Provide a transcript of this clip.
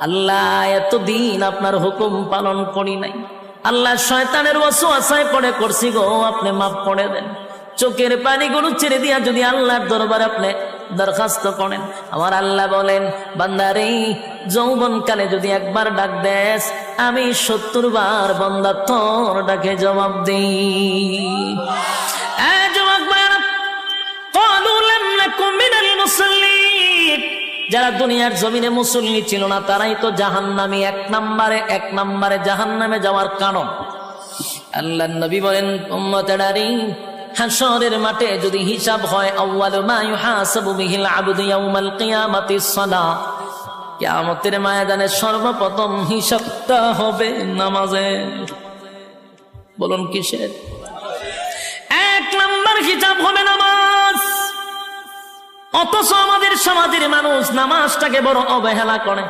আল্লাহ এতদিন আপনার হুকুম পালন করি নাই, আল্লাহ শয়তানের ওয়াসওয়াসায় পড়ে করছি গো, আপনি মাফ করে দেন। চোখের পানিগুলো ছেড়ে দিয়া যদি আল্লাহর দরবারে আপনি দরখাস্ত করেন, আমার আল্লাহ বলেন বান্দারে যৌবনকালে যদি একবার ডাক দেস, আমি ৭০ বার বান্দা তোর ডাকে জবাব দিই। যারা দুনিয়ার জমিনে মুসল্লি ছিল না তারাই তো জাহান্নামী, এক নম্বরে জাহান্নামে যাওয়ার কারণ। আল্লাহর নবী বলেন উম্মতেরারে, হাশরের মাঠে যদি হিসাব হয়, আউয়ালু মা ইউহাসাবু বিহিল আবদু ইয়াউমাল কিয়ামাতিস সালাহ, কিয়ামতের ময়দানে সর্বপ্রথম হিসাবটা হবে নামাজের। বলুন কিসের? ১ নম্বর হিসাব হবে নামাজ। অথচ আমাদের সমাজের মানুষ নামাজটাকে বড় অবহেলা করে।